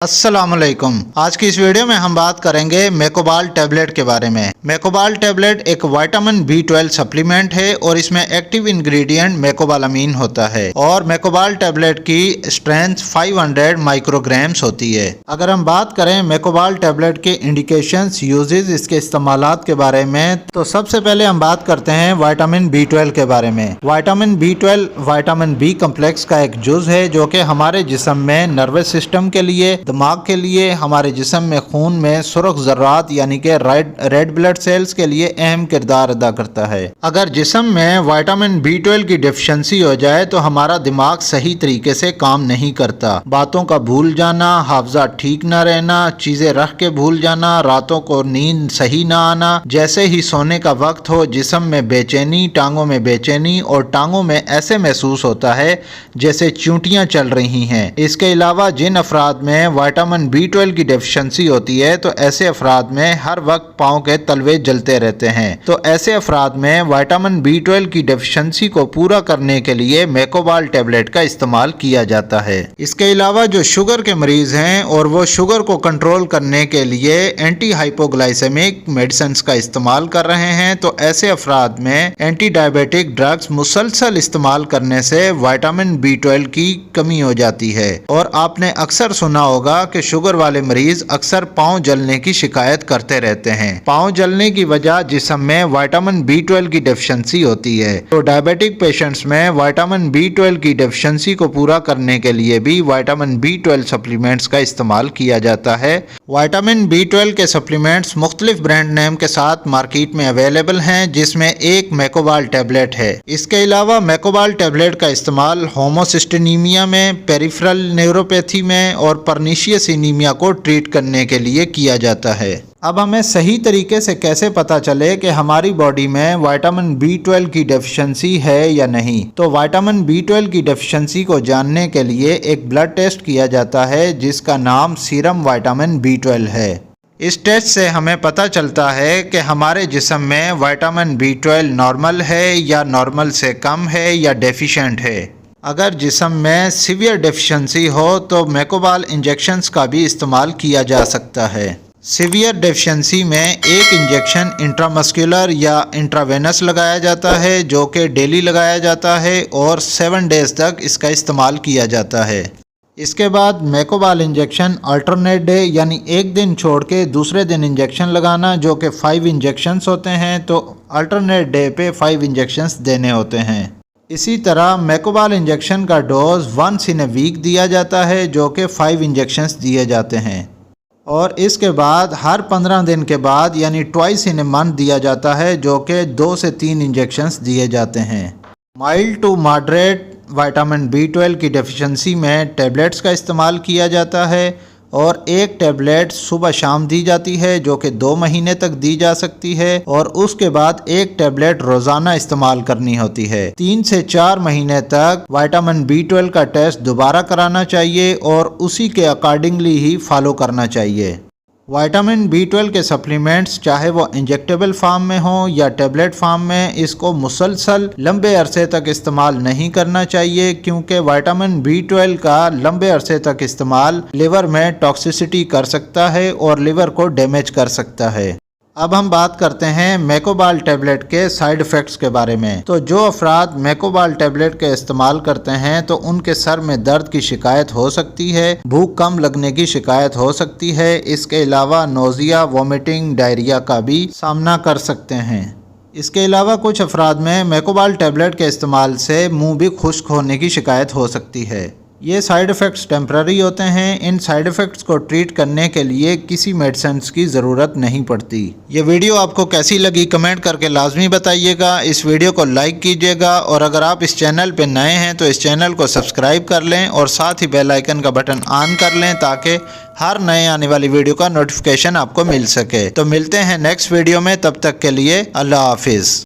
अस्सलाम वालेकुम। आज की इस वीडियो में हम बात करेंगे मेकोबाल टैबलेट के बारे में। मेकोबाल टैबलेट एक विटामिन B12 सप्लीमेंट है और इसमें एक्टिव इंग्रेडिएंट मेकोबालामीन होता है और मेकोबाल टैबलेट की स्ट्रेंथ 500 माइक्रोग्राम्स होती है। अगर हम बात करें मेकोबाल टैबलेट के इंडिकेशंस, यूजेस, इसके इस्तेमालात के बारे में, तो सबसे पहले हम बात करते हैं विटामिन B12 के बारे में। Vitamin B12 vitamin B complex का एक जुज है जो कि हमारे जिस्म में नर्वस सिस्टम के लिए, दिमाग के लिए, हमारे जिस्म में खून में सुर्ख ज़र्रात यानी कि रेड ब्लड सेल्स के लिए अहम किरदार अदा करता है। अगर जिस्म में विटामिन B12 की डेफिशिएंसी हो जाए तो हमारा दिमाग सही तरीके से काम नहीं करता। बातों का भूल जाना, हाफजा ठीक ना रहना, चीज़ें रख के भूल जाना, रातों को नींद सही ना आना, जैसे ही सोने का वक्त हो जिस्म में बेचैनी, टांगों में बेचैनी और टांगों में ऐसे महसूस होता है जैसे चूंटियां चल रही हैं। इसके अलावा जिन अफराद में विटामिन B12 की डेफिशिएंसी होती है तो ऐसे अफराद में हर वक्त पाँव के तलवे जलते रहते हैं। तो ऐसे अफराद में विटामिन B12 की डेफिशिएंसी को पूरा करने के लिए मेकोबाल टैबलेट का इस्तेमाल किया जाता है। इसके अलावा जो शुगर के मरीज हैं और वो शुगर को कंट्रोल करने के लिए एंटी हाइपोग्लाइसेमिक मेडिसिन का इस्तेमाल कर रहे हैं तो ऐसे अफराद में एंटी डायबिटिक ड्रग्स मुसलसल इस्तेमाल करने से विटामिन B12 की कमी हो जाती है। और आपने अक्सर सुना होगा कि शुगर वाले मरीज अक्सर पाँव जलने की शिकायत करते रहते हैं। पाँव जलने की वजह जिस्म में विटामिन B12 की डेफिशिएंसी होती है। तो डायबिटिक पेशेंट्स में विटामिन B12 की डेफिशिएंसी को पूरा करने के लिए भी विटामिन B12 सप्लीमेंट्स का इस्तेमाल किया जाता है। विटामिन B12 के सप्लीमेंट्स मुख्तलिफ ब्रांड नेम के साथ मार्केट में अवेलेबल हैं, जिसमें एक मेकोबाल टैबलेट है। इसके अलावा मेकोबाल टैबलेट का इस्तेमाल होमोसिस्टेनीमिया में, पेरिफेरल न्यूरोपैथी में और परनीशियस एनीमिया को ट्रीट करने के लिए किया जाता है। अब हमें सही तरीके से कैसे पता चले कि हमारी बॉडी में विटामिन B12 की डेफिशिएंसी है या नहीं? तो विटामिन B12 की डेफिशिएंसी को जानने के लिए एक ब्लड टेस्ट किया जाता है जिसका नाम सीरम विटामिन B12 है। इस टेस्ट से हमें पता चलता है कि हमारे जिस्म में विटामिन B12 नॉर्मल है या नॉर्मल से कम है या डेफिशिएंट है। अगर जिस्म में सीवियर डेफिशिएंसी हो तो मेकोबाल इंजेक्शंस का भी इस्तेमाल किया जा सकता है। सीवियर डेफिशिएंसी में एक इंजेक्शन इंट्रामस्कुलर या इंट्रावेनस लगाया जाता है जो कि डेली लगाया जाता है और 7 डेज तक इसका इस्तेमाल किया जाता है। इसके बाद मेकोबाल इंजेक्शन अल्टरनेट डे यानी एक दिन छोड़ के दूसरे दिन इंजेक्शन लगाना, जो कि 5 इंजेक्शंस होते हैं, तो अल्टरनेट डे पे 5 इंजेक्शंस देने होते हैं। इसी तरह मेकोबाल इंजेक्शन का डोज 1 इन अ वीक दिया जाता है जो कि 5 इंजेक्शंस दिए जाते हैं। और इसके बाद हर 15 दिन के बाद यानी ट्वाइस इन अ मंथ दिया जाता है जो कि 2 से 3 इंजेक्शंस दिए जाते हैं। Mild to moderate vitamin B12 की डेफिशिएंसी में टैबलेट्स का इस्तेमाल किया जाता है और एक टैबलेट सुबह शाम दी जाती है जो कि 2 महीने तक दी जा सकती है और उसके बाद एक टैबलेट रोजाना इस्तेमाल करनी होती है। 3 से 4 महीने तक विटामिन B12 का टेस्ट दोबारा कराना चाहिए और उसी के अकॉर्डिंगली ही फॉलो करना चाहिए। विटामिन B12 के सप्लीमेंट्स चाहे वो इंजेक्टेबल फार्म में हो या टैबलेट फार्म में, इसको मुसलसल लंबे अरसे तक इस्तेमाल नहीं करना चाहिए क्योंकि विटामिन B12 का लंबे अरसे तक इस्तेमाल लिवर में टॉक्सिसिटी कर सकता है और लिवर को डैमेज कर सकता है। अब हम बात करते हैं मेकोबाल टैबलेट के साइड इफ़ेक्ट्स के बारे में। तो जो अफराद मेकोबाल टैबलेट के इस्तेमाल करते हैं तो उनके सर में दर्द की शिकायत हो सकती है, भूख कम लगने की शिकायत हो सकती है। इसके अलावा नोज़िया, वोमिटिंग, डायरिया का भी सामना कर सकते हैं। इसके अलावा कुछ अफराद में मेकोबाल टैबलेट के इस्तेमाल से मुँह भी खुश्क होने की शिकायत हो सकती है। ये साइड इफ़ेक्ट्स टेम्पररी होते हैं। इन साइड इफ़ेक्ट्स को ट्रीट करने के लिए किसी मेडिसिन की ज़रूरत नहीं पड़ती। ये वीडियो आपको कैसी लगी कमेंट करके लाजमी बताइएगा। इस वीडियो को लाइक कीजिएगा और अगर आप इस चैनल पे नए हैं तो इस चैनल को सब्सक्राइब कर लें और साथ ही बेल आइकन का बटन ऑन कर लें ताकि हर नए आने वाली वीडियो का नोटिफिकेशन आपको मिल सके। तो मिलते हैं नेक्स्ट वीडियो में, तब तक के लिए अल्लाह हाफिज़।